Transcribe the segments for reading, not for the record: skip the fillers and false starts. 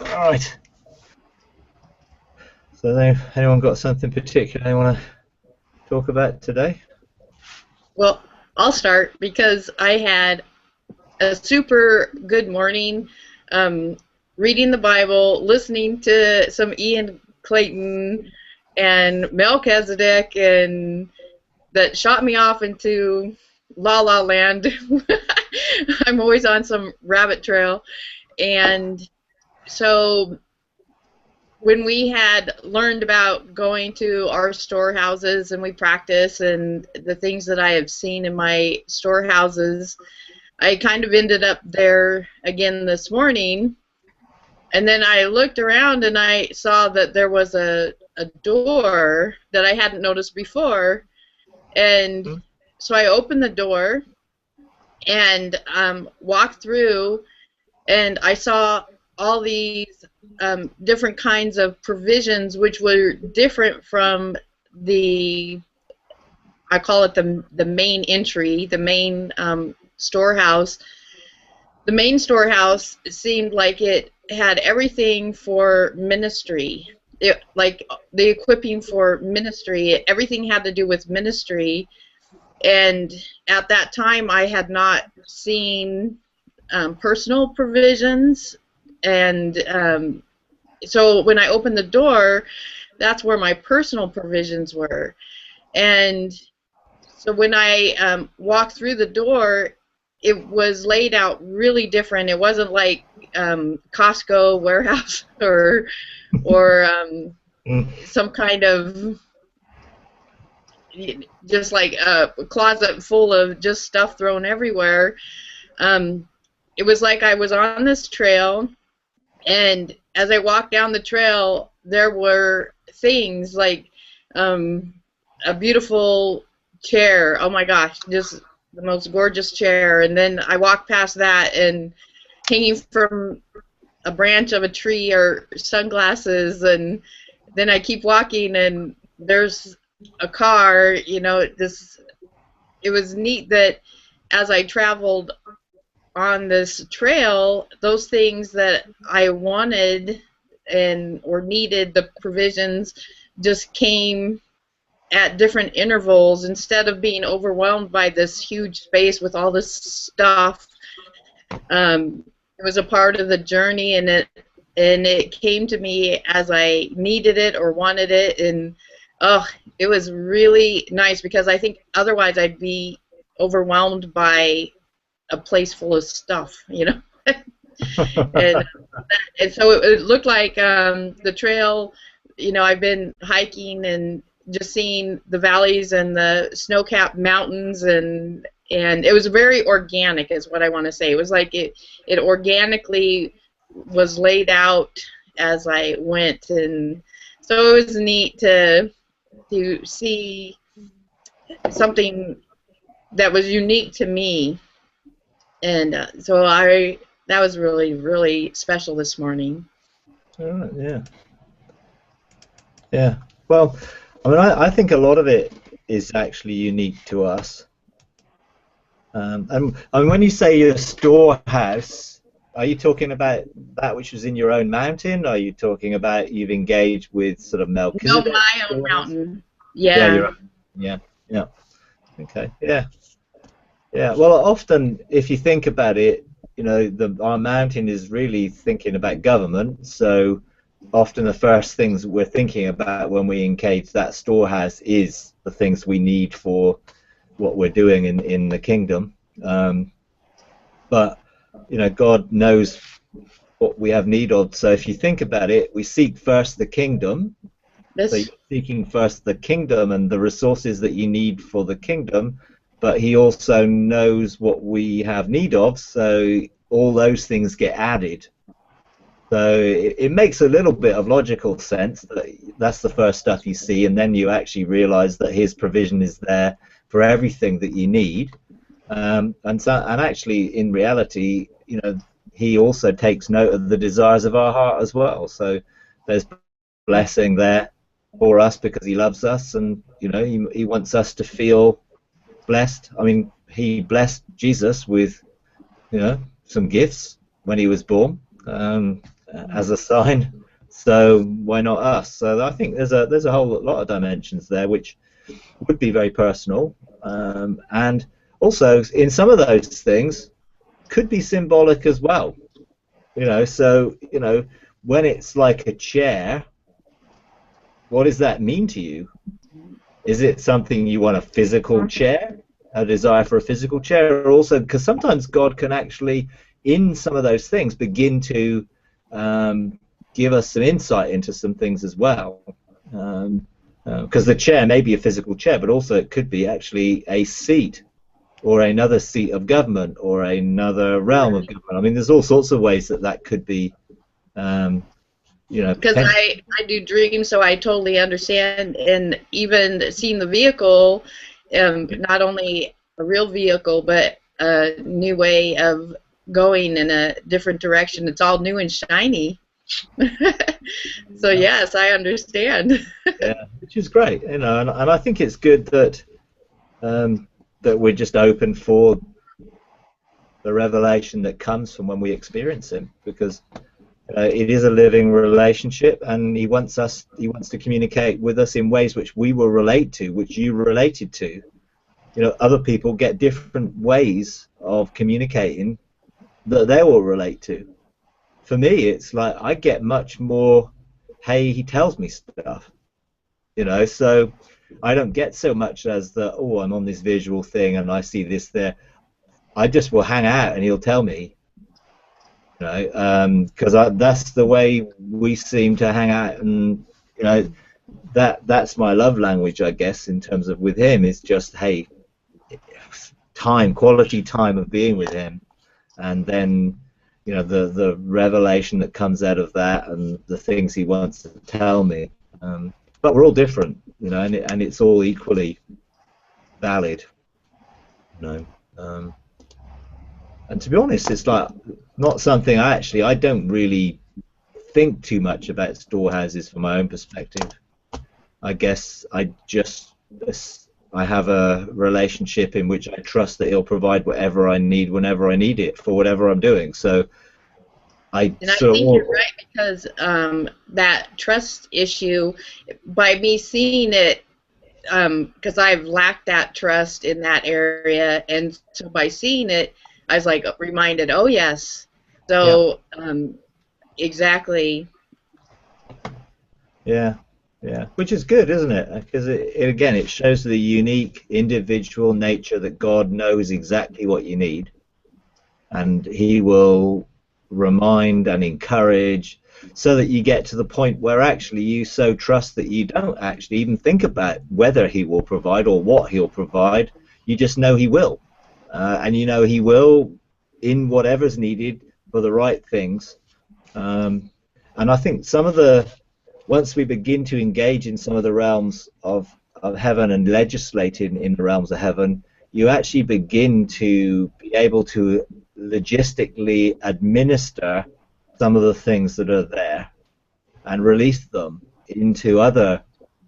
All right. So, anyone got something particular they want to talk about today? Well, I'll start because I had a super good morning, um, reading the Bible, listening to some Ian Clayton and Melchizedek, and that shot me off into La La Land. I'm always on some rabbit trail. And so when we had learned about going to our storehouses and we practice and the things that I have seen in my storehouses, I kind of ended up there again this morning, and then I looked around and I saw that there was a door that I hadn't noticed before, and Hmm? so I opened the door and walked through, and I saw all these different kinds of provisions, which were different from the, I call it the main entry, the main storehouse. The main storehouse seemed like it had everything for ministry. Like the equipping for ministry, everything had to do with ministry. And at that time, I had not seen personal provisions. And so when I opened the door, that's where my personal provisions were. And so when I walked through the door, it was laid out really different. It wasn't like Costco warehouse or Mm. some kind of just like a closet full of just stuff thrown everywhere. Um, it was like I was on this trail, and as I walked down the trail, there were things like um, a beautiful chair. Oh my gosh, just the most gorgeous chair. And then I walked past that, and hanging from a branch of a tree are sunglasses. And then I keep walking, and there's a car. It was neat that as I traveled on this trail, those things that I wanted and or needed, the provisions, just came at different intervals instead of being overwhelmed by this huge space with all this stuff. It was a part of the journey, and it came to me as I needed it or wanted it, and oh, it was really nice because I think otherwise I'd be overwhelmed by a place full of stuff. and and so it looked like the trail. I've been hiking and just seeing the valleys and the snow-capped mountains, and it was very organic, is what I want to say. It was like it organically was laid out as I went, and so it was neat to see something that was unique to me, and so I that was really really special this morning. All right, yeah, yeah. Well, I think a lot of it is actually unique to us. And when you say your storehouse, are you talking about that which was in your own mountain? Are you talking about you've engaged with sort of No, Melchizedek my own storehouse? mountain. Yeah, Yeah. yeah, yeah. Okay, yeah. Yeah, well, often if you think about it, our mountain is really thinking about government. So often the first things we're thinking about when we engage that storehouse is the things we need for what we're doing in the kingdom. Um, but God knows what we have need of. So if you think about it, we seek first the kingdom. So you're This seeking first the kingdom and the resources that you need for the kingdom, but he also knows what we have need of, so all those things get added. So it makes a little bit of logical sense that that's the first stuff you see, and then you actually realize that his provision is there for everything that you need. And actually, in reality, he also takes note of the desires of our heart as well. So there's blessing there for us because he loves us, and he wants us to feel blessed. I mean, he blessed Jesus with some gifts when he was born. as a sign. So why not us? So I think there's a whole lot of dimensions there, which would be very personal, and also in some of those things could be symbolic as well. So when it's like a chair, what does that mean to you? Is it something you want, a physical chair, a desire for a physical chair, or also because sometimes God can actually, in some of those things, begin to give us some insight into some things as well. Because the chair may be a physical chair, but also it could be actually a seat or another seat of government or another realm of government. I mean, there's all sorts of ways that could be, Because I do dreams, so I totally understand. And even seeing the vehicle, not only a real vehicle, but a new way of going in a different direction. It's all new and shiny. So yes, I understand. Yeah, which is great, and I think it's good that that we're just open for the revelation that comes from when we experience Him, because it is a living relationship, and He wants to communicate with us in ways which we will relate to, which you related to. Other people get different ways of communicating that they will relate to. For me, it's like I get much more, hey, He tells me stuff. So I don't get so much as oh, I'm on this visual thing and I see this there. I just will hang out and He'll tell me, because that's the way we seem to hang out, and that's my love language, I guess, in terms of with Him, is just, hey, quality time of being with Him, and then the revelation that comes out of that and the things He wants to tell me. But we're all different, and it's all equally valid. And to be honest, it's like not something I don't really think too much about storehouses from my own perspective. I guess I have a relationship in which I trust that He'll provide whatever I need whenever I need it for whatever I'm doing. So I think you're right, because that trust issue, by me seeing it, because I've lacked that trust in that area, and so by seeing it, I was like reminded, oh yes, so exactly. Yeah, which is good, isn't it? Because it shows the unique individual nature that God knows exactly what you need, and He will remind and encourage, so that you get to the point where actually you so trust that you don't actually even think about whether He will provide or what He'll provide. You just know He will, and He will in whatever's needed for the right things. And I think once we begin to engage in some of the realms of heaven and legislating in the realms of heaven, you actually begin to be able to logistically administer some of the things that are there and release them into other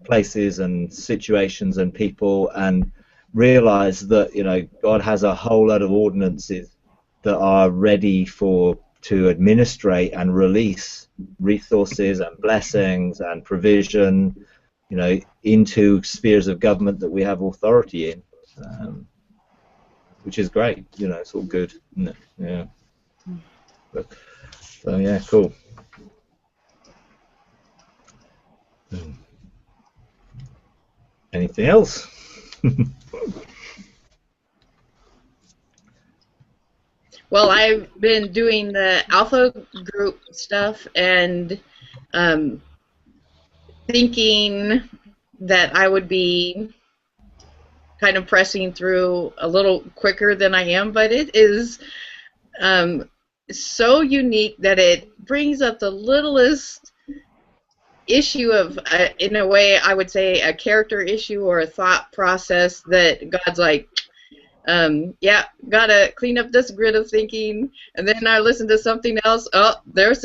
places and situations and people, and realize that God has a whole lot of ordinances that are ready to administrate and release resources and blessings and provision, into spheres of government that we have authority in, which is great. It's all good, isn't it? Yeah. So yeah, cool. Anything else? Well, I've been doing the alpha group stuff, and thinking that I would be kind of pressing through a little quicker than I am, but it is so unique that it brings up the littlest issue of, in a way, I would say a character issue or a thought process that God's like, yeah, gotta clean up this grid of thinking, and then I listen to something else. Oh, there's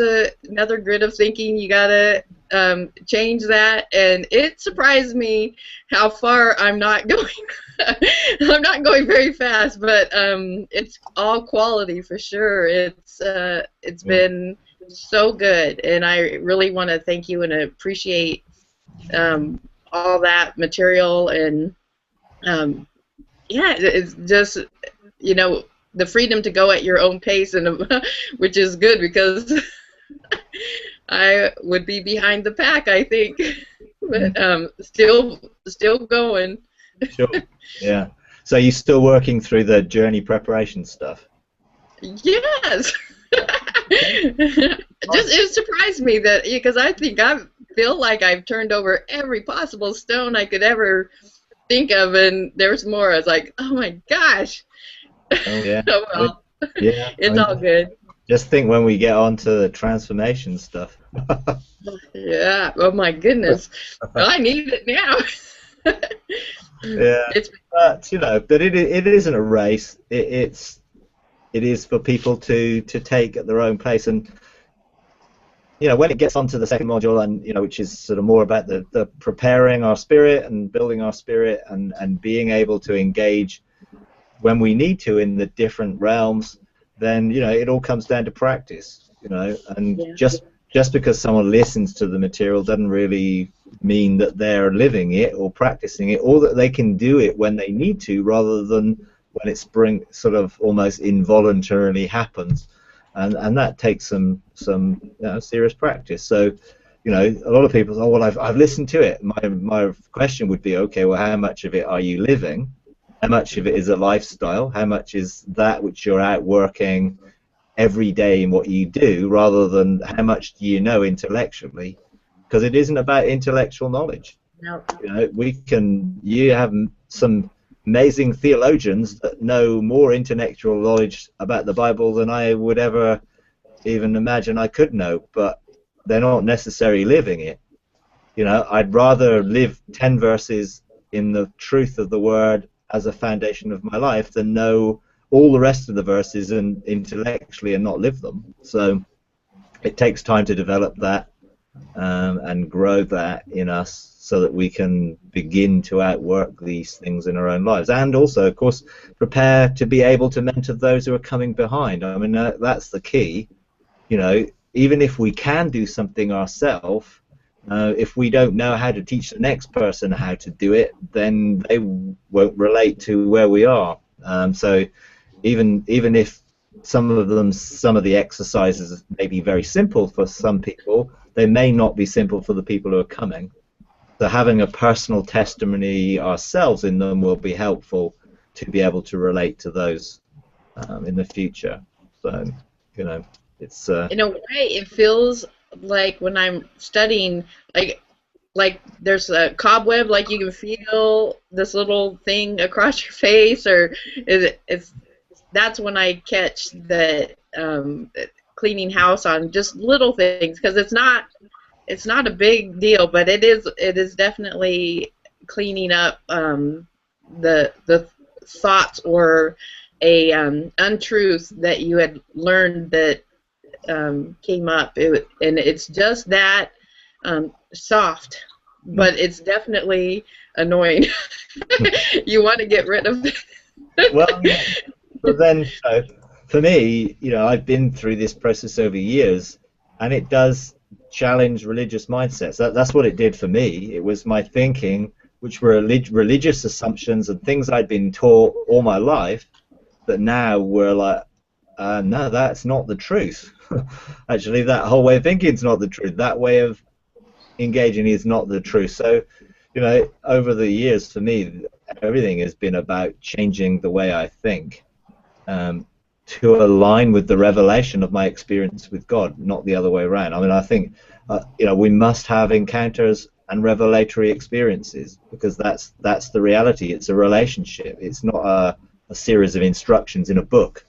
another grid of thinking. You gotta change that, and it surprised me how far I'm not going. I'm not going very fast, but it's all quality for sure. It's been so good, and I really want to thank you and appreciate all that material, and yeah, it's just, you know, the freedom to go at your own pace, and which is good because I would be behind the pack, I think, but still going. Sure. Yeah. So you're still working through the journey preparation stuff? Yes. Okay. Just it surprised me that, because I think I feel like I've turned over every possible stone I could ever think of, and there's more. I was like, oh my gosh. Oh yeah. Oh I mean, well, yeah. I it's all mean, good. just think when we get on to the transformation stuff. Yeah. Oh my goodness. I need it now. Yeah. It's But you know, but it isn't a race. It is for people to take at their own pace. And you know, when it gets onto the second module, and you know, which is sort of more about the preparing our spirit and building our spirit, and being able to engage when we need to in the different realms, then you know, it all comes down to practice. You know, and yeah. just because someone listens to the material doesn't really mean that they're living it or practicing it, or that they can do it when they need to, rather than when it's sort of almost involuntarily happens. And that takes some you know, serious practice. So, you know, a lot of people say, oh, well, I've listened to it. My question would be, okay, well, how much of it are you living? How much of it is a lifestyle? How much is that which you're out working every day in what you do, rather than how much do you know intellectually? Because it isn't about intellectual knowledge. No. You know, you have some amazing theologians that know more intellectual knowledge about the Bible than I would ever even imagine I could know, but they're not necessarily living it. You know, I'd rather live 10 verses in the truth of the word as a foundation of my life than know all the rest of the verses and intellectually and not live them. So it takes time to develop that and grow that in us, so that we can begin to outwork these things in our own lives, and also, of course, prepare to be able to mentor those who are coming behind. I mean, that's the key. You know, even if we can do something ourselves, if we don't know how to teach the next person how to do it, then they won't relate to where we are. So even if some of the exercises may be very simple for some people, they may not be simple for the people who are coming. So having a personal testimony ourselves in them will be helpful to be able to relate to those in the future. So, you know, it's In a way, it feels like when I'm studying, like there's a cobweb, like you can feel this little thing across your face, or it's that's when I catch that cleaning house on just little things, because it's not a big deal, but it is definitely cleaning up the thoughts, or a untruth that you had learned that came up, and it's just that soft, but it's definitely annoying. You want to get rid of it. well, yeah. But then, for me, you know, I've been through this process over years, and it does challenge religious mindsets. That's what it did for me. It was my thinking, which were religious assumptions and things I'd been taught all my life, that now were like, no, that's not the truth. Actually, that whole way of thinking is not the truth. That way of engaging is not the truth. So, you know, over the years, for me, everything has been about changing the way I think, to align with the revelation of my experience with God, not the other way around. I mean, I think, you know, we must have encounters and revelatory experiences, because that's the reality. It's a relationship. It's not a series of instructions in a book.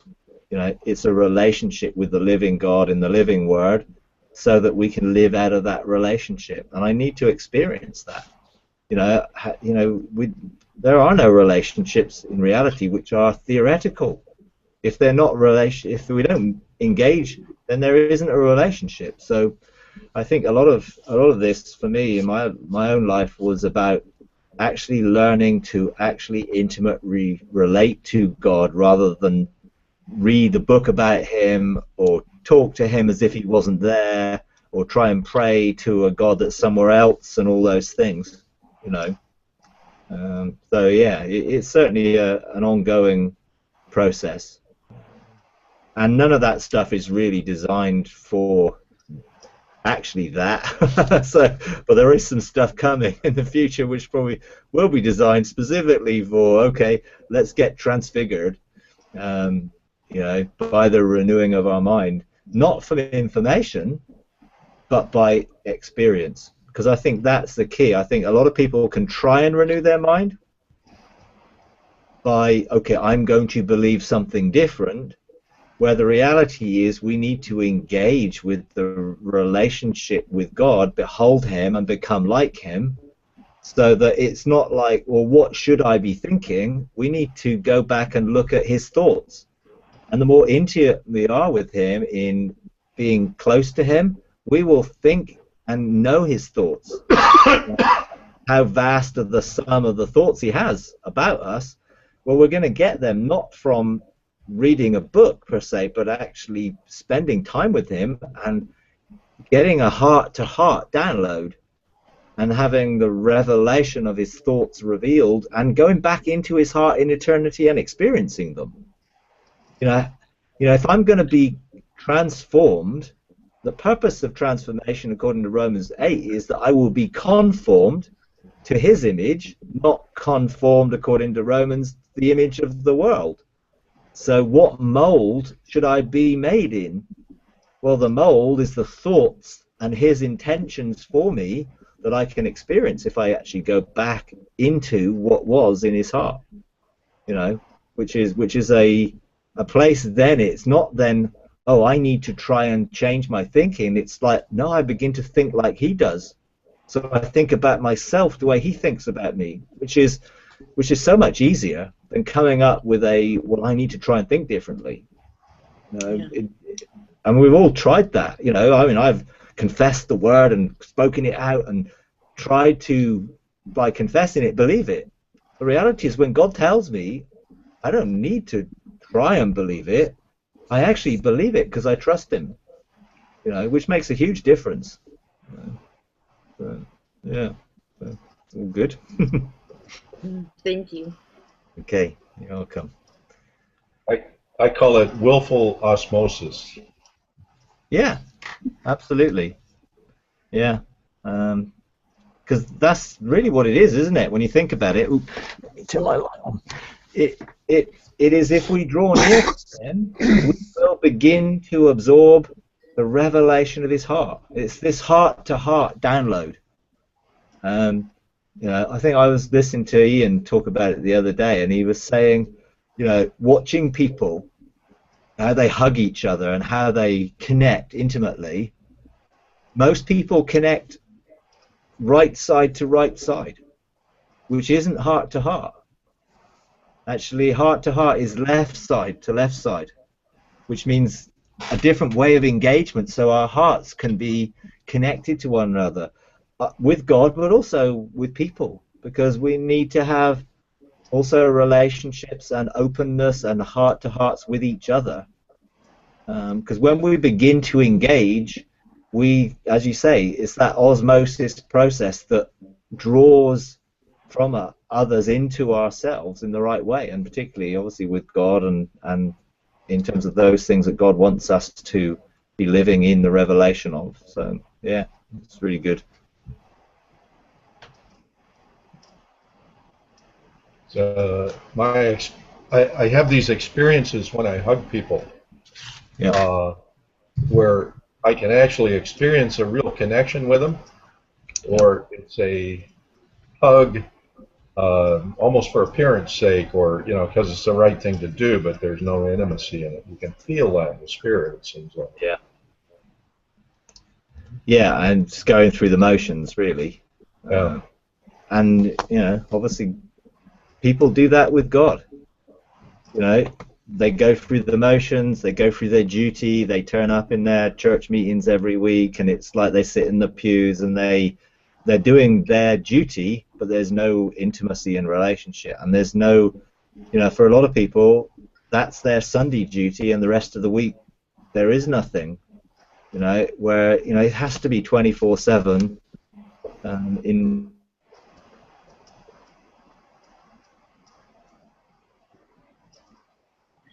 You know, it's a relationship with the living God in the living Word, so that we can live out of that relationship. And I need to experience that. You know, there are no relationships in reality which are theoretical. If they're not if we don't engage, then there isn't a relationship. So I think a lot of this for me in my own life was about actually learning to actually intimately relate to God, rather than read a book about Him or talk to him as if he wasn't there, or try and pray to a God that's somewhere else, and all those things, you know. So yeah, it's certainly an ongoing process, and none of that stuff is really designed for actually that. So, but there is some stuff coming in the future which probably will be designed specifically for, okay, let's get transfigured, you know, by the renewing of our mind, not for information, but by experience. Because I think that's the key. I think a lot of people can try and renew their mind by, okay, I'm going to believe something different, where the reality is we need to engage with the relationship with God, behold him and become like him, so that it's not like, well, what should I be thinking? We need to go back and look at his thoughts. And the more intimate we are with him in being close to him, we will think and know his thoughts. How vast are the sum of the thoughts he has about us? Well, we're going to get them not from reading a book per se, but actually spending time with him and getting a heart-to-heart download and having the revelation of his thoughts revealed and going back into his heart in eternity and experiencing them. You know, if I'm going to be transformed, the purpose of transformation, according to Romans 8, is that I will be conformed to his image, not conformed, according to Romans, the image of the world. So what mold should I be made in? Well, the mold is the thoughts and his intentions for me that I can experience if I actually go back into what was in his heart, you know, which is a place. Then it's not then, oh, I need to try and change my thinking. It's like, no, I begin to think like he does. So I think about myself the way he thinks about me, which is so much easier than coming up with a, well, I need to try and think differently. You know, Yeah. And we've all tried that. You know, I mean, I've confessed the word and spoken it out and tried to, by confessing it, believe it. The reality is, when God tells me, I don't need to try and believe it. I actually believe it because I trust him. You know, which makes a huge difference. Yeah, so, all good. Thank you. Okay, you're welcome. I call it willful osmosis. Yeah, absolutely. Yeah, because that's really what it is, isn't it? When you think about it, turn my light on. It is, if we draw near to him, we will begin to absorb the revelation of his heart. It's this heart-to-heart download. You know, I think I was listening to Ian talk about it the other day, and he was saying, you know, watching people, how they hug each other and how they connect intimately. Most people connect right side to right side, which isn't heart to heart. Actually, heart to heart is left side to left side, which means a different way of engagement, so our hearts can be connected to one another, with God, but also with people, because we need to have also relationships and openness and heart-to-hearts with each other. Because when we begin to engage, we, as you say, it's that osmosis process that draws from others into ourselves in the right way, and particularly, obviously, with God and in terms of those things that God wants us to be living in the revelation of. So, yeah, it's really good. I have these experiences when I hug people, Yeah. where I can actually experience a real connection with them, or it's a hug almost for appearance sake, or because it's the right thing to do, but there's no intimacy in it. You can feel that in the spirit, it seems like. Yeah. Yeah, and just going through the motions, really. Yeah. And obviously, people do that with God. They go through the motions, they go through their duty, they turn up in their church meetings every week, and it's like they sit in the pews and they're doing their duty, but there's no intimacy and relationship. And there's no, for a lot of people, that's their Sunday duty, and the rest of the week there is nothing, where it has to be 24/7 in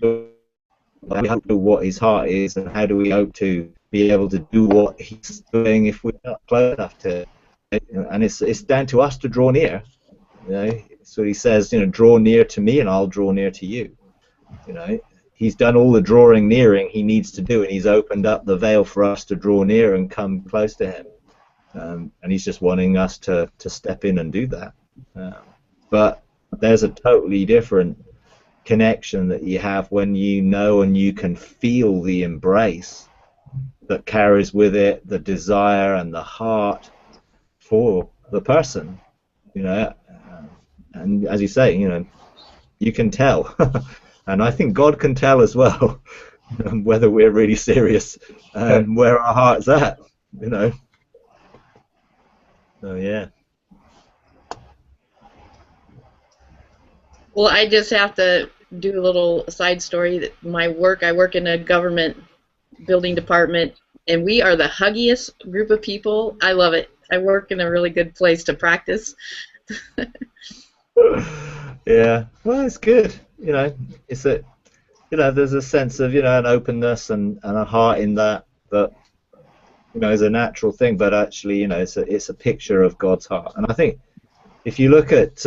we hope to what his heart is, and how do we hope to be able to do what he's doing if we're not close enough to it. And it's down to us to draw near. So he says, draw near to me and I'll draw near to you. He's done all the drawing nearing he needs to do, and he's opened up the veil for us to draw near and come close to him. And he's just wanting us to step in and do that. But there's a totally different connection that you have when you know and you can feel the embrace that carries with it the desire and the heart for the person, and as you say, you can tell. And I think God can tell as well whether we're really serious and where our heart's at, So yeah. Well, I just have to do a little side story. That I work in a government building department, and we are the huggiest group of people. I love it. I work in a really good place to practice. Yeah, well, it's good. It's there's a sense of an openness and a heart in that is a natural thing, but actually it's a picture of God's heart. And I think if you look at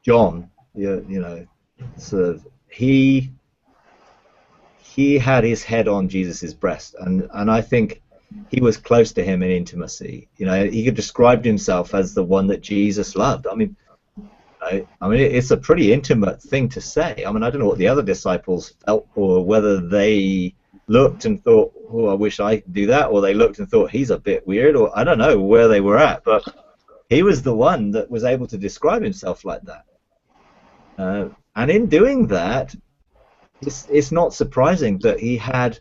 John, sort of he had his head on Jesus's breast, and I think he was close to him in intimacy. He could describe himself as the one that Jesus loved. I mean, it's a pretty intimate thing to say. I mean, I don't know what the other disciples felt, or whether they looked and thought, "Oh, I wish I could do that," or they looked and thought, "He's a bit weird," or I don't know where they were at, but he was the one that was able to describe himself like that. And in doing that, it's not surprising that he had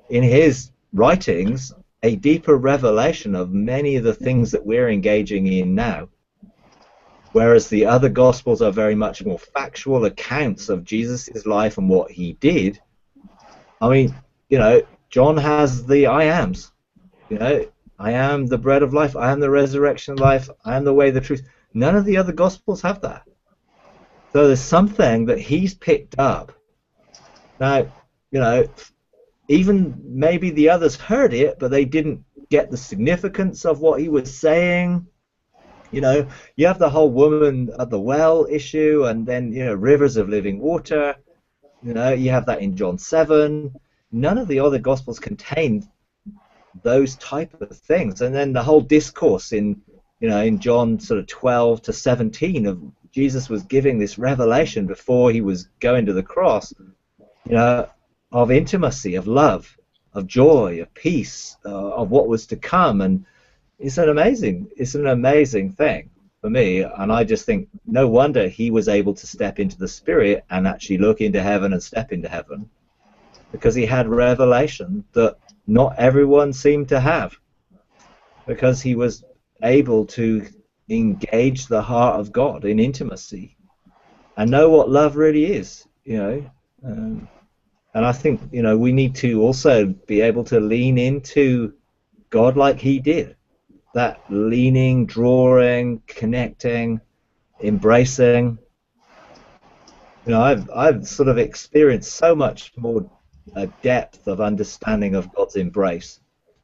in his writings a deeper revelation of many of the things that we're engaging in now. Whereas the other Gospels are very much more factual accounts of Jesus' life and what he did. I mean, John has the I ams. I am the bread of life, I am the resurrection of life, I am the way, the truth. None of the other Gospels have that. So there's something that he's picked up. Now, even maybe the others heard it, but they didn't get the significance of what he was saying. You have the whole woman at the well issue, and then, rivers of living water. You have that in John 7. None of the other Gospels contained those type of things. And then the whole discourse in John sort of 12 to 17 of Jesus was giving this revelation before he was going to the cross, of intimacy, of love, of joy, of peace, of what was to come. And it's an amazing thing for me. And I just think no wonder he was able to step into the Spirit and actually look into heaven and step into heaven, because he had revelation that not everyone seemed to have, because he was able to engage the heart of God in intimacy and know what love really is, and I think we need to also be able to lean into God like he did, that leaning, drawing, connecting, embracing. I've sort of experienced so much more a depth of understanding of God's embrace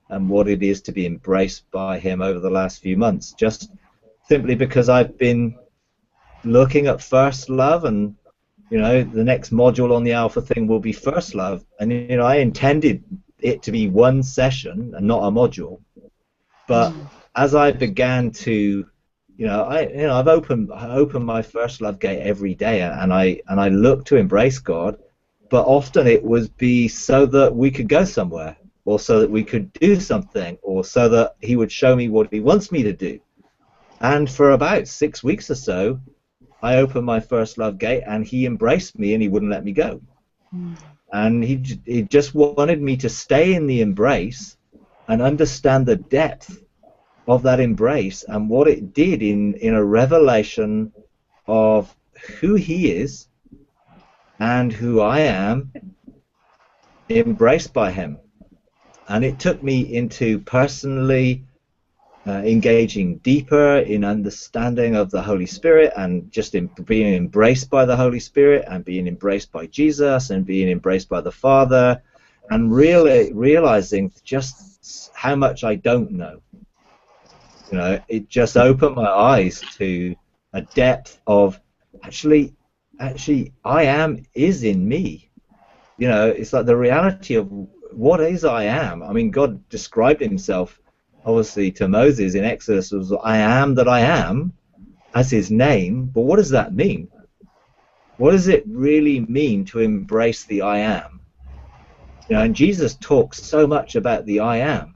and what it is to be embraced by him over the last few months, just simply because I've been looking at first love, and the next module on the Alpha thing will be first love, and I intended it to be one session and not a module, but as I began to I've opened my first love gate every day, and I look to embrace God, but often it would be so that we could go somewhere, or so that we could do something, or so that he would show me what he wants me to do. And for about 6 weeks or so, I opened my first love gate, and he embraced me, and he wouldn't let me go. And he just wanted me to stay in the embrace and understand the depth of that embrace and what it did in a revelation of who he is and who I am, embraced by him. And it took me into personally engaging deeper in understanding of the Holy Spirit, and just in being embraced by the Holy Spirit, and being embraced by Jesus, and being embraced by the Father, and really realizing just how much I don't know. It just opened my eyes to a depth of actually I am is in me. It's like the reality of what is I am. I mean, God described himself obviously to Moses in Exodus as I am that I am, as his name. But what does that mean? What does it really mean to embrace the I am? And Jesus talks so much about the I am,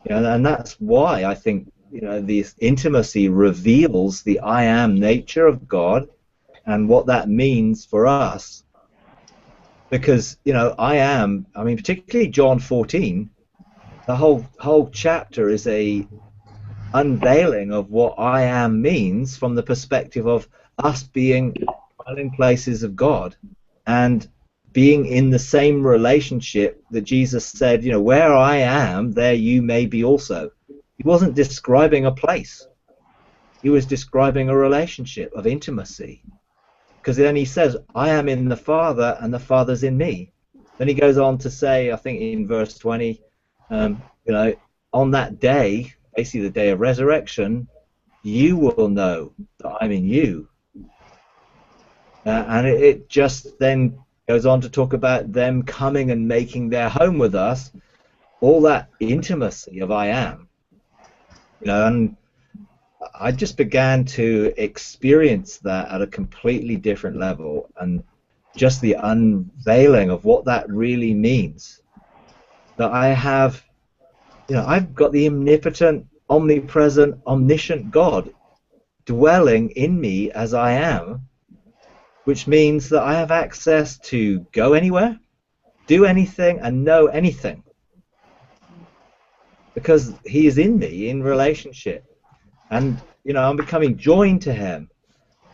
and that's why I think this intimacy reveals the I am nature of God and what that means for us. Because I am, I mean, particularly John 14, the whole chapter is a unveiling of what I am means from the perspective of us being dwelling places of God and being in the same relationship that Jesus said, where I am, there you may be also. He wasn't describing a place. He was describing a relationship of intimacy. Because then he says, I am in the Father and the Father's in me. Then he goes on to say, I think in verse 20, on that day, basically the day of resurrection, you will know that I'm in you. And it just then goes on to talk about them coming and making their home with us, all that intimacy of I am. And I just began to experience that at a completely different level, and just the unveiling of what that really means. That I have, I've got the omnipotent, omnipresent, omniscient God dwelling in me as I am, which means that I have access to go anywhere, do anything, and know anything. Because he is in me in relationship. And, I'm becoming joined to him.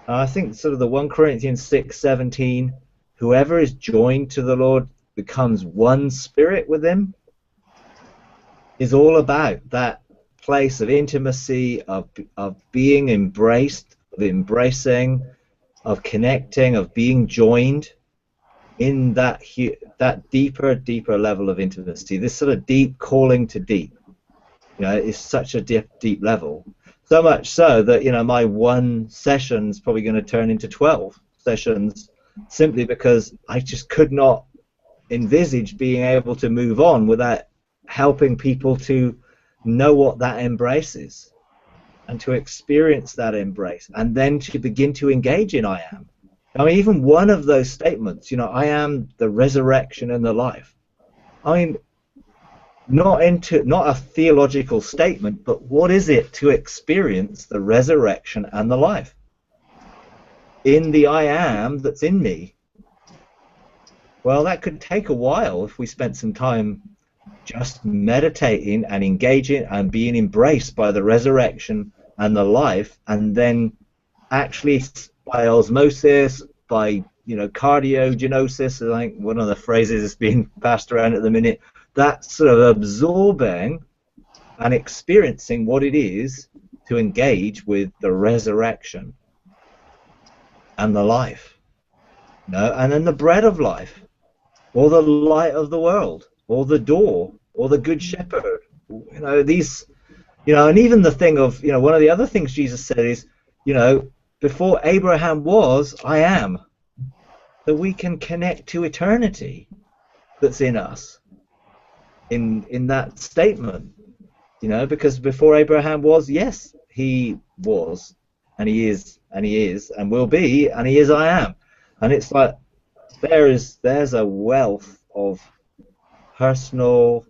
I think sort of the 1 Corinthians 6:17, whoever is joined to the Lord becomes one spirit with him, is all about that place of intimacy, of being embraced, of embracing, of connecting, of being joined in that deeper level of intimacy. This sort of deep calling to deep, is such a deep level. So much so that my one session is probably going to turn into 12 sessions, simply because I just could not envisage being able to move on without helping people to know what that embrace is, and to experience that embrace, and then to begin to engage in I am. I mean, even one of those statements, I am the resurrection and the life. I mean, not a theological statement, but what is it to experience the resurrection and the life in the I am that's in me? Well, that could take a while if we spent some time just meditating and engaging and being embraced by the resurrection and the life, and then actually by osmosis, by cardiogenosis, I think one of the phrases that's being passed around at the minute, that sort of absorbing and experiencing what it is to engage with the resurrection and the life, and then the bread of life, or the light of the world, or the door, or the good shepherd, these, and even the thing of, one of the other things Jesus said is, before Abraham was, I am, that we can connect to eternity that's in us. In that statement, because before Abraham was, yes, he was, and he is, and will be, and he is I am. And it's like there's a wealth of personal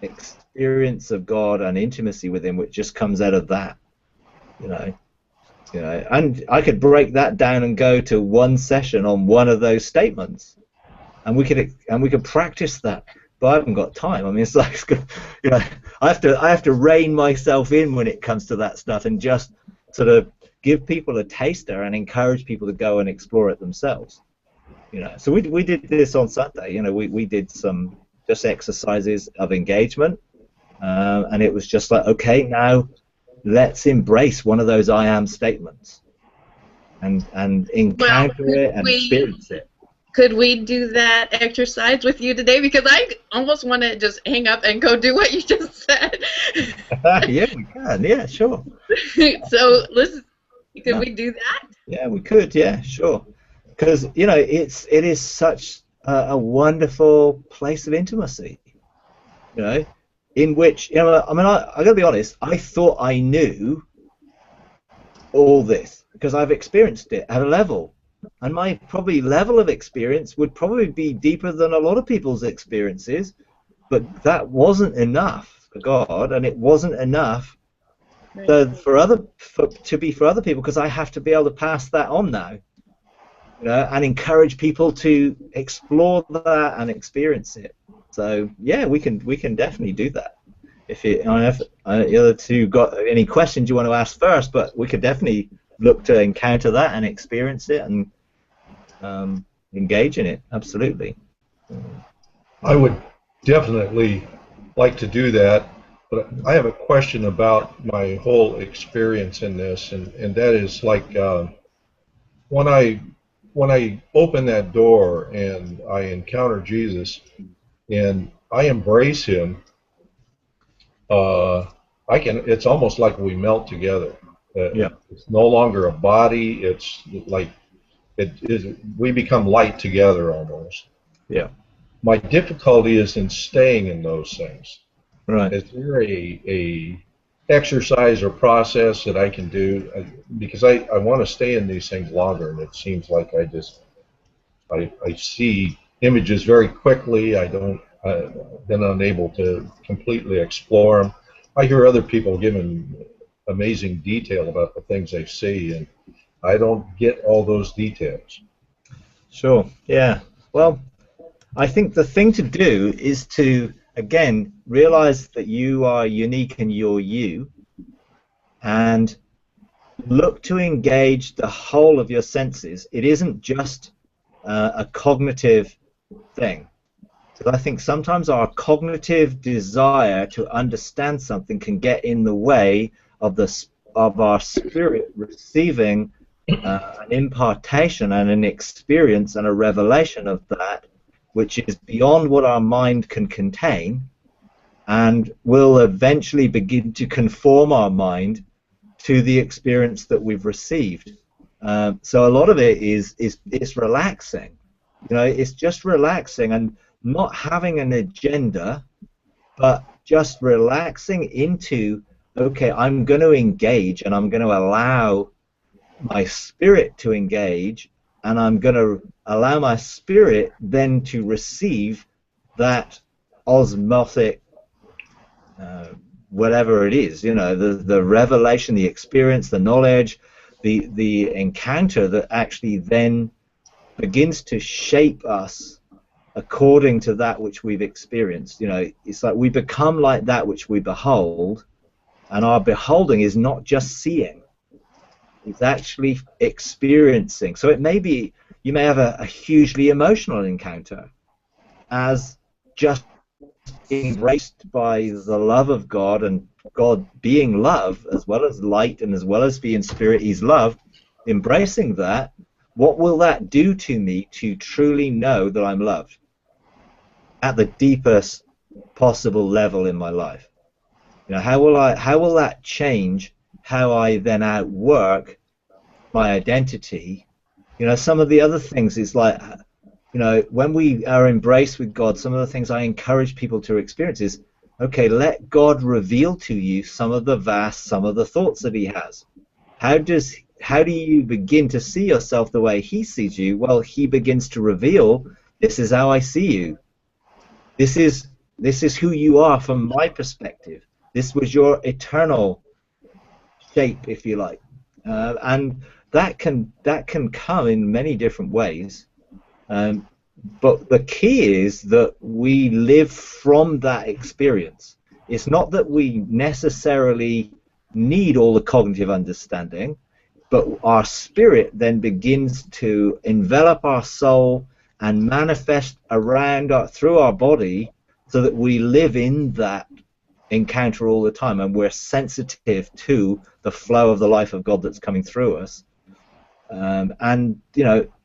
experience of God and intimacy with him which just comes out of that, and I could break that down and go to one session on one of those statements, and we could practice that. But I haven't got time. I mean, it's like, I have to rein myself in when it comes to that stuff, and just sort of give people a taster and encourage people to go and explore it themselves. You know, so we did this on Sunday. You know, we did some just exercises of engagement, and it was just like, okay, now let's embrace one of those I am statements and Well, encounter it and experience it. could we do that exercise with you today? Because I almost want to just hang up and go do what you just said. Yeah, we can. Yeah, sure. So could we do that? Yeah, we could. Yeah, sure. Because you know, it is such a wonderful place of intimacy. You know, in which, you know, I mean, I got to be honest. I thought I knew all this because I've experienced it at a level, and my probably level of experience would probably be deeper than a lot of people's experiences. But that wasn't enough for God, and it wasn't enough for other people, because I have to be able to pass that on now, you know, and encourage people to explore that and experience it. So yeah, we can definitely do that. If you, I don't know if the other two got any questions you want to ask first, but we could definitely look to encounter that and experience it and engage in it. Absolutely. I would definitely like to do that, but I have a question about my whole experience in this, and that is like when I open that door and I encounter Jesus and I embrace him, it's almost like we melt together. Yeah. It's no longer a body. It's like we become light together almost. Yeah. My difficulty is in staying in those things. Right. Is there a exercise or process that I can do? Because I want to stay in these things longer, and it seems like I see images very quickly. I've been unable to completely explore them. I hear other people giving amazing detail about the things they see, and I don't get all those details. Sure. Yeah. Well, I think the thing to do is to, again, realize that you are unique and you're you, and look to engage the whole of your senses. It isn't just a cognitive thing. Because I think sometimes our cognitive desire to understand something can get in the way of our spirit receiving an impartation and an experience and a revelation of that, which is beyond what our mind can contain, and will eventually begin to conform our mind to the experience that we've received. So a lot of it is relaxing. You know, it's just relaxing and not having an agenda, but just relaxing into, okay, I'm going to engage, and I'm going to allow my spirit to engage, and I'm going to allow my spirit then to receive that osmotic whatever it is, you know, the revelation, the experience, the knowledge, the encounter that actually then begins to shape us according to that which we've experienced. You know, it's like we become like that which we behold, and our beholding is not just seeing, it's actually experiencing. So it may be, you may have a hugely emotional encounter as just embraced by the love of God, and God being love as well as light, and as well as being spirit, he's love. Embracing that, what will that do to me to truly know that I'm loved at the deepest possible level in my life? You know, how will that change how I then outwork my identity? You know, some of the other things is like, you know, when we are embraced with God, some of the things I encourage people to experience is, okay, let God reveal to you some of the thoughts that he has. How do you begin to see yourself the way he sees you? Well, he begins to reveal, this is how I see you. This is who you are from my perspective. This was your eternal shape, if you like. And that can come in many different ways. But the key is that we live from that experience. It's not that we necessarily need all the cognitive understanding, but our spirit then begins to envelop our soul and manifest around through our body, so that we live in that encounter all the time, and we're sensitive to the flow of the life of God that's coming through us. And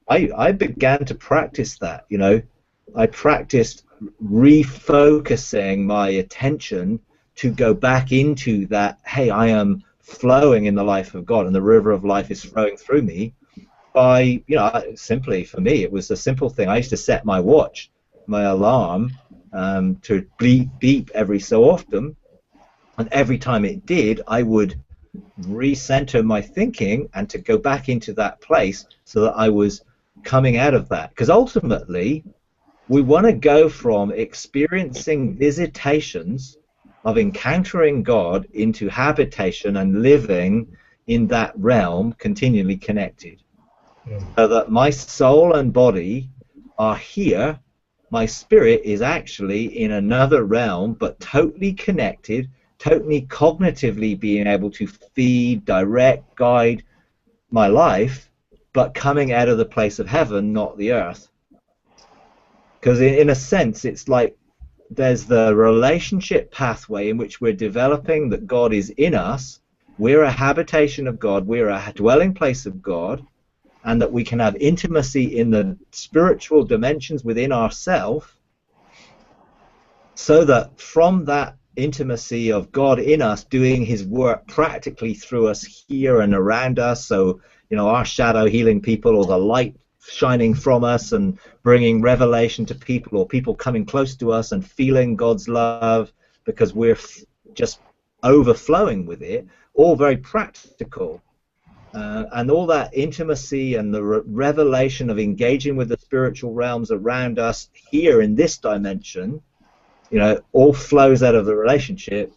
I began to practice that. I practiced refocusing my attention to go back into that, hey, I am flowing in the life of God, and the river of life is flowing through me. By, simply, for me, it was a simple thing. I used to set my watch, my alarm, to beep every so often, and every time it did, I would recenter my thinking and to go back into that place, so that I was coming out of that. Because ultimately, we want to go from experiencing visitations of encountering God into habitation and living in that realm, continually connected. So that my soul and body are here, my spirit is actually in another realm, but totally connected, totally cognitively being able to feed, direct, guide my life, but coming out of the place of heaven, not the earth. Because in a sense, it's like there's the relationship pathway in which we're developing that God is in us, we're a habitation of God, we're a dwelling place of God, and that we can have intimacy in the spiritual dimensions within ourselves, so that from that intimacy of God in us doing his work practically through us here and around us, so our shadow healing people, or the light shining from us and bringing revelation to people, or people coming close to us and feeling God's love because we're just overflowing with it, all very practical. And all that intimacy and the revelation of engaging with the spiritual realms around us here in this dimension, all flows out of the relationship.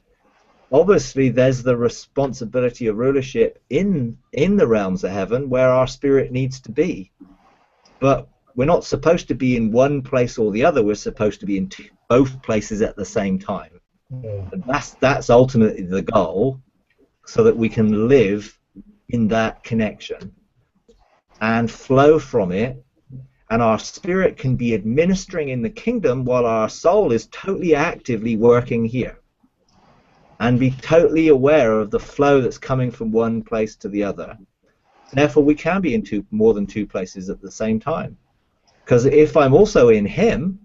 Obviously, there's the responsibility of rulership in the realms of heaven, where our spirit needs to be. But we're not supposed to be in one place or the other. We're supposed to be in both places at the same time. And that's ultimately the goal, so that we can live in that connection and flow from it, and our spirit can be administering in the kingdom while our soul is totally actively working here, and be totally aware of the flow that's coming from one place to the other. Therefore, we can be in more than two places at the same time. Because if I'm also in him,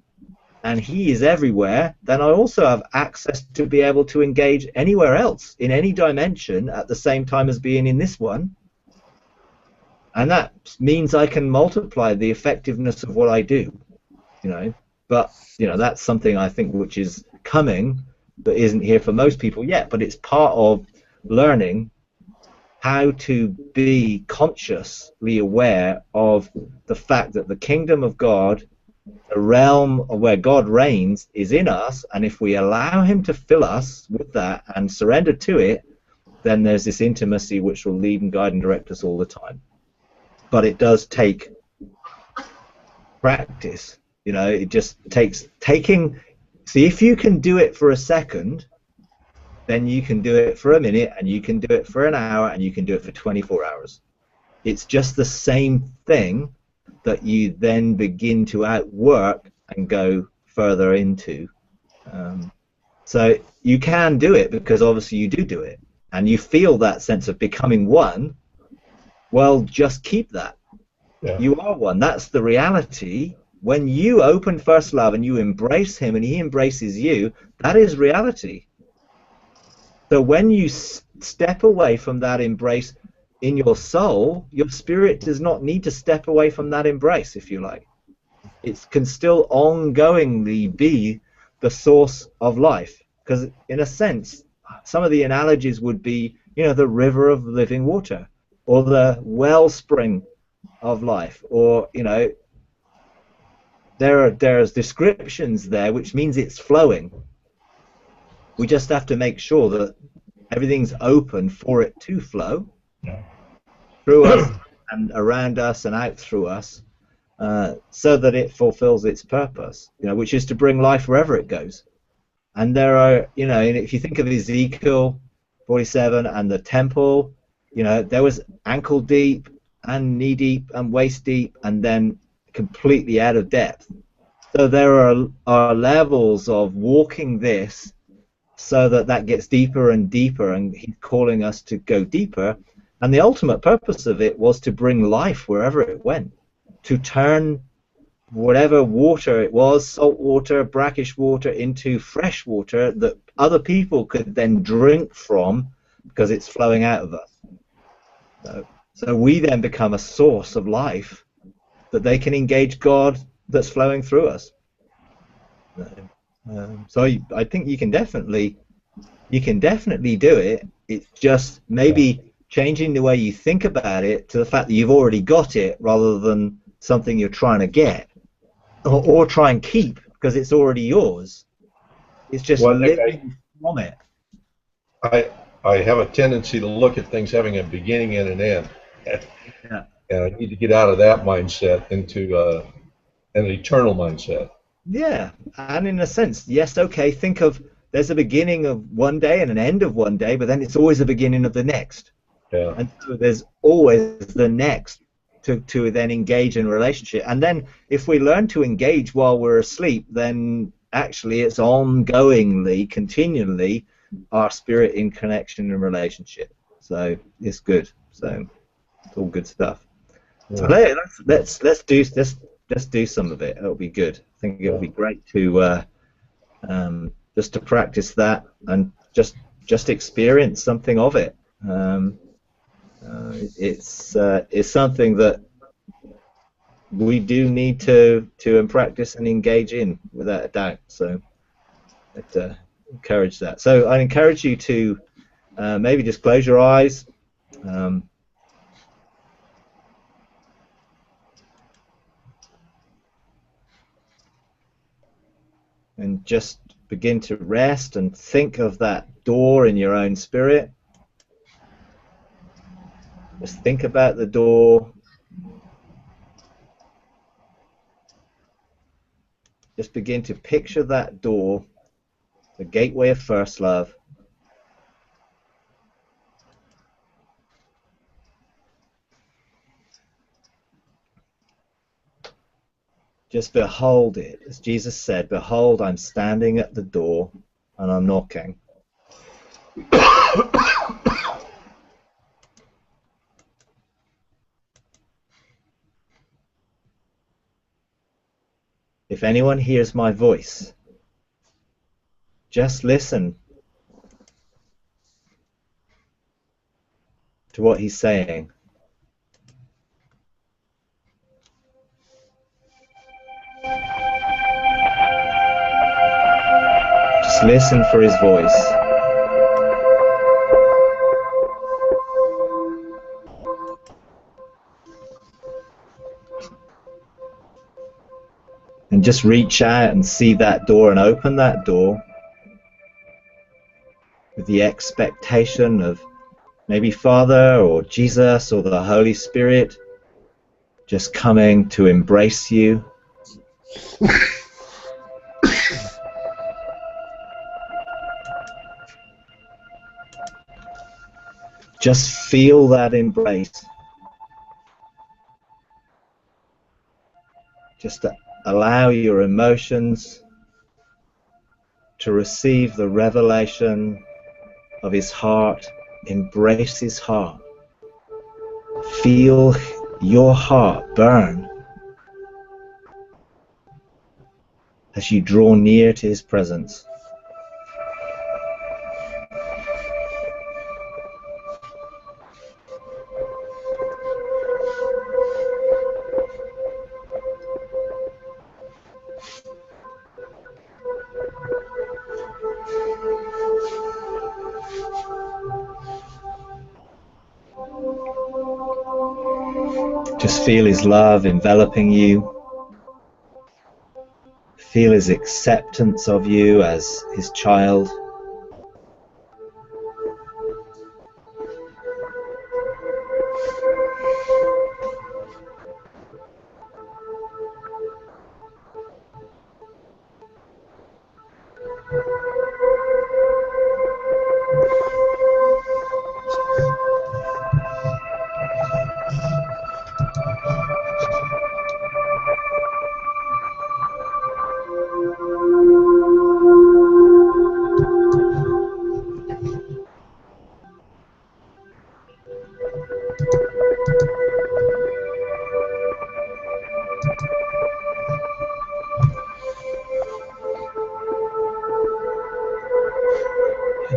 and he is everywhere, then I also have access to be able to engage anywhere else in any dimension at the same time as being in this one. And that means I can multiply the effectiveness of what I do. But that's something I think which is coming, but isn't here for most people yet. But it's part of learning how to be consciously aware of the fact that the kingdom of God, the realm where God reigns, is in us, and if we allow him to fill us with that and surrender to it, then there's this intimacy which will lead and guide and direct us all the time. But it does take practice. It just takes see, if you can do it for a second, then you can do it for a minute, and you can do it for an hour, and you can do it for 24 hours. It's just the same thing that you then begin to outwork and go further into. So you can do it, because obviously you do it, and you feel that sense of becoming one. Well, just keep that. Yeah. You are one. That's the reality. When you open first love and you embrace him and he embraces you, that is reality. So when you step away from that embrace in your soul, your spirit does not need to step away from that embrace, if you like. It can still ongoingly be the source of life. Because in a sense, some of the analogies would be, the river of living water, or the wellspring of life, or, there's descriptions there, which means it's flowing. We just have to make sure that everything's open for it to flow through us and around us and out through us, so that it fulfills its purpose, which is to bring life wherever it goes. And there are, and if you think of Ezekiel 47 and the temple, there was ankle deep and knee deep and waist deep, and then completely out of depth. So there are levels of walking this so that that gets deeper and deeper, and he's calling us to go deeper. And the ultimate purpose of it was to bring life wherever it went, to turn whatever water it was, salt water, brackish water, into fresh water that other people could then drink from because it's flowing out of us. So we then become a source of life that they can engage God that's flowing through us. So I think you can definitely do it. It's just maybe changing the way you think about it to the fact that you've already got it, rather than something you're trying to get or try and keep because it's already yours. It's just living from it. I have a tendency to look at things having a beginning and an end. Yeah. And I need to get out of that mindset into an eternal mindset. Yeah, and in a sense, yes, okay, think of there's a beginning of one day and an end of one day, but then it's always a beginning of the next. Yeah. And so there's always the next to then engage in a relationship. And then if we learn to engage while we're asleep, then actually it's ongoingly, continually, our spirit in connection and relationship. So it's good. So it's all good stuff. So let's do some of it. It'll be good. I think it'll be great to just to practice that and just experience something of it. It's something that we do need to practice and engage in without a doubt. So I'd encourage that. So I encourage you to maybe just close your eyes. And just begin to rest and think of that door in your own spirit. Just think about the door. Just begin to picture that door, the gateway of first love. Just behold it. As Jesus said, behold, I'm standing at the door and I'm knocking. If anyone hears my voice, just listen to what he's saying. Just listen for his voice. And just reach out and see that door and open that door with the expectation of maybe Father or Jesus or the Holy Spirit just coming to embrace you. Just feel that embrace. Just to allow your emotions to receive the revelation of his heart. Embrace his heart. Feel your heart burn as you draw near to his presence. Just feel his love enveloping you. Feel his acceptance of you as his child.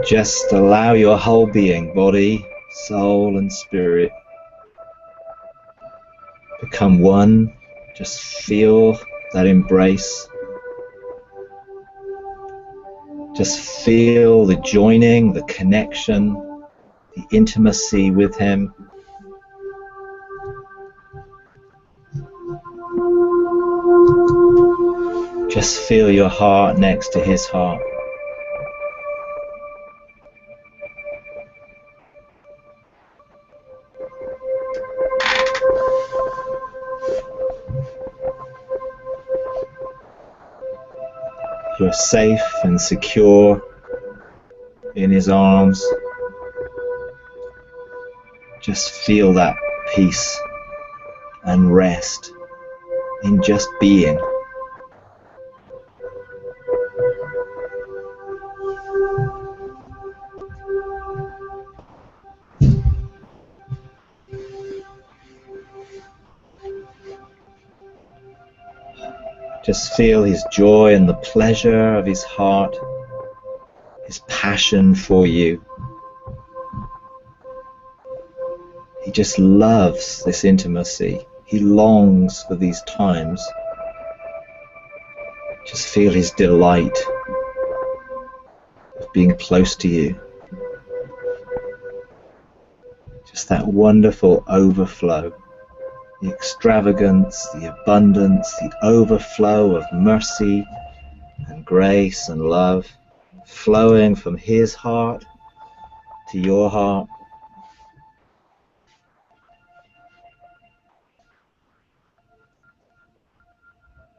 Just allow your whole being, body, soul and spirit, become one. Just feel that embrace. Just feel the joining, the connection, the intimacy with him. Just feel your heart next to his heart. You're safe and secure in his arms. Just feel that peace and rest in just being. Just feel his joy and the pleasure of his heart, his passion for you. He just loves this intimacy. He longs for these times. Just feel his delight of being close to you. Just that wonderful overflow. The extravagance, the abundance, the overflow of mercy and grace and love flowing from his heart to your heart.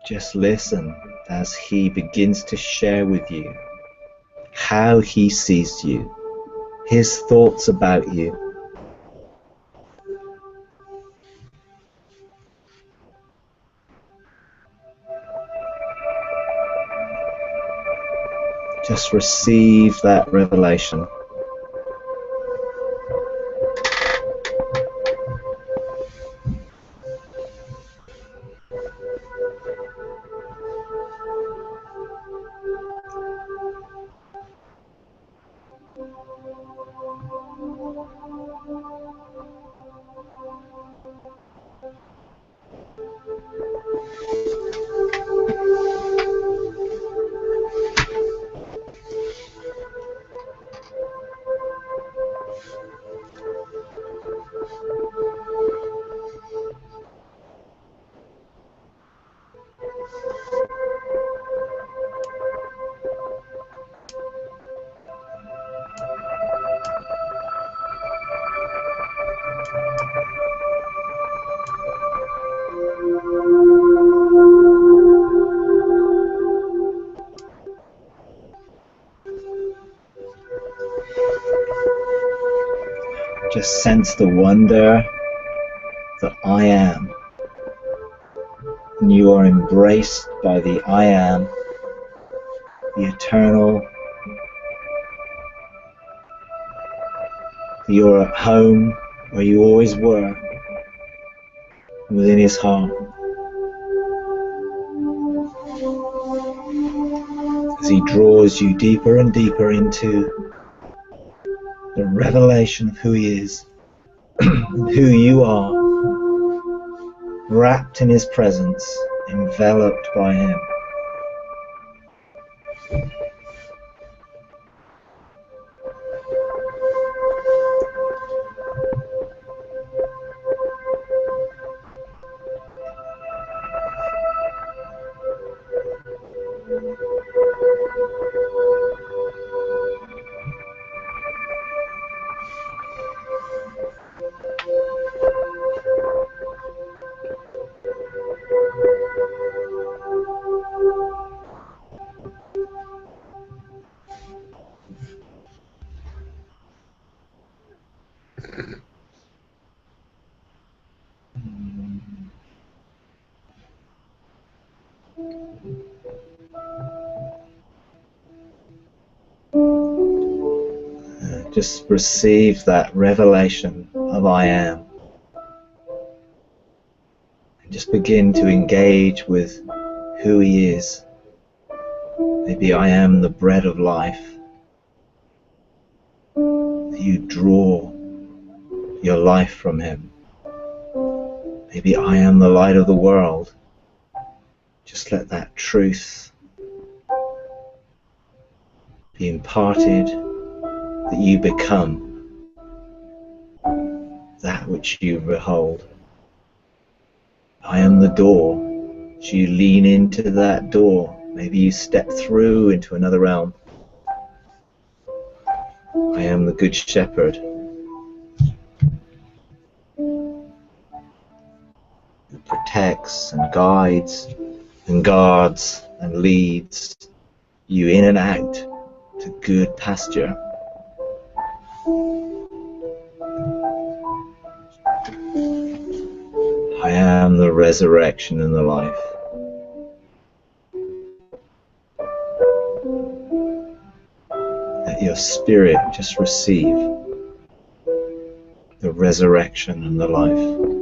Just listen as he begins to share with you how he sees you, his thoughts about you. Just receive that revelation. Just sense the wonder that I am. And you are embraced by the I am, the eternal. You're at home where you always were, within his heart. As he draws you deeper and deeper into the revelation of who he is, and who you are, wrapped in his presence, enveloped by him. Just receive that revelation of I am. And just begin to engage with who he is. Maybe I am the bread of life. you draw your life from him. Maybe I am the light of the world. Just let that truth be imparted, that you become that which you behold. I am the door. As you lean into that door, maybe you step through into another realm. I am the Good Shepherd, who protects and guides and guards and leads you in and out to good pasture. I am the resurrection and the life. Let your spirit just receive the resurrection and the life.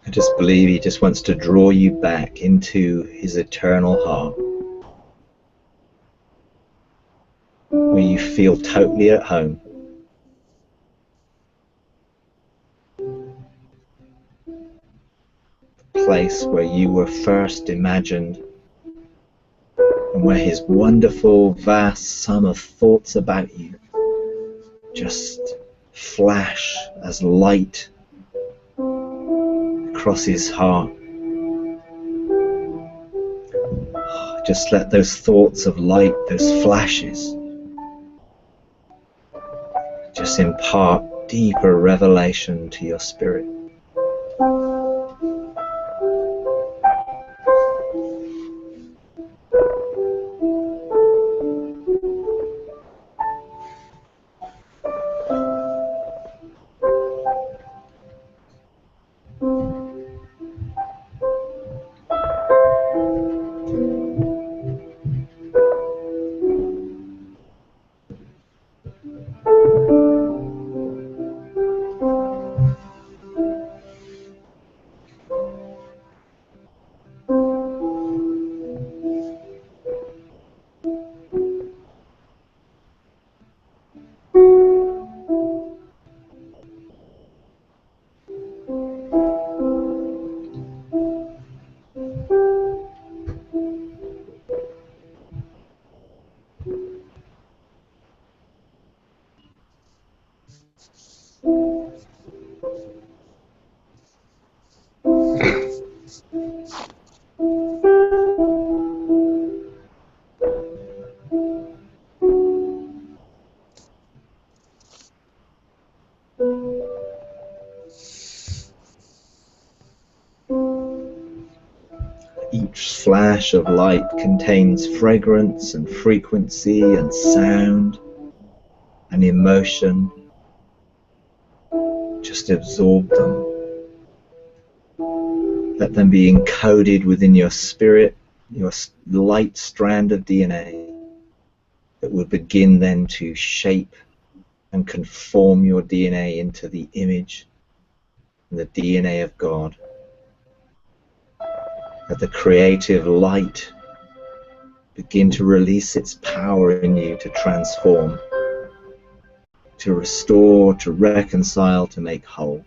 I just believe he just wants to draw you back into his eternal heart, where you feel totally at home. The place where you were first imagined, and where his wonderful, vast sum of thoughts about you just flash as light across his heart. Just let those thoughts of light, those flashes, just impart deeper revelation to your spirit. Each flash of light contains fragrance and frequency and sound and emotion. Just absorb them. Let them be encoded within your spirit, your light strand of DNA that will begin then to shape and conform your DNA into the image and the DNA of God. Let the creative light begin to release its power in you to transform, to restore, to reconcile, to make whole.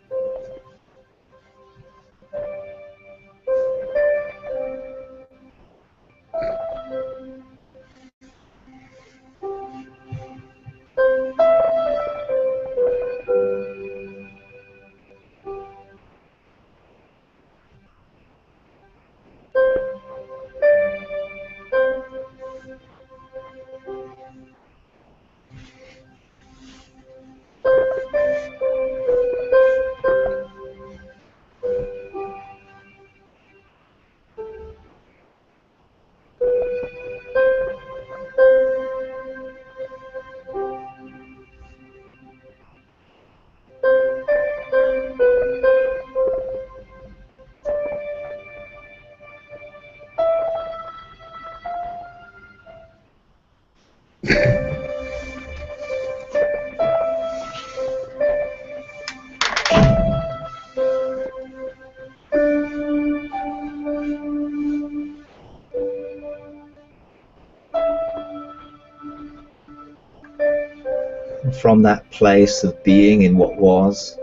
from that place of being in what was.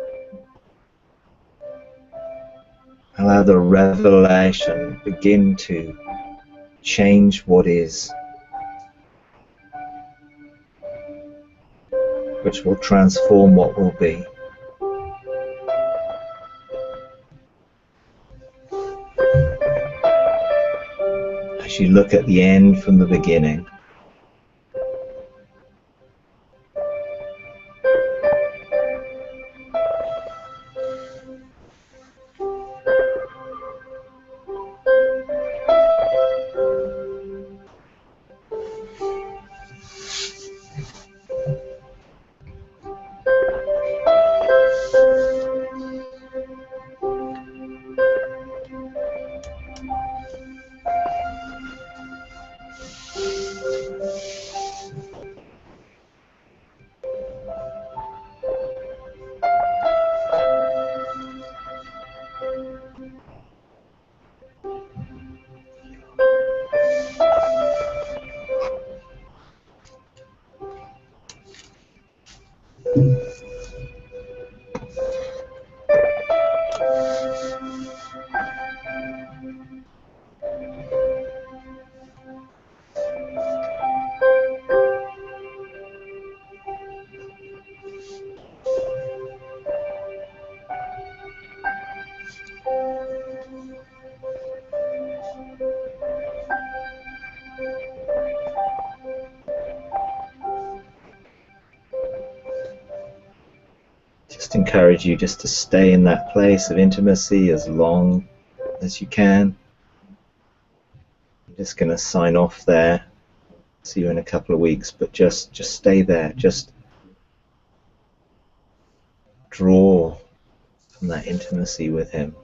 Allow the revelation begin to change what is, which will transform what will be. As you look at the end from the beginning, just encourage you just to stay in that place of intimacy as long as you can. I'm just going to sign off there. See you in a couple of weeks, but just stay there. Just draw from that intimacy with him.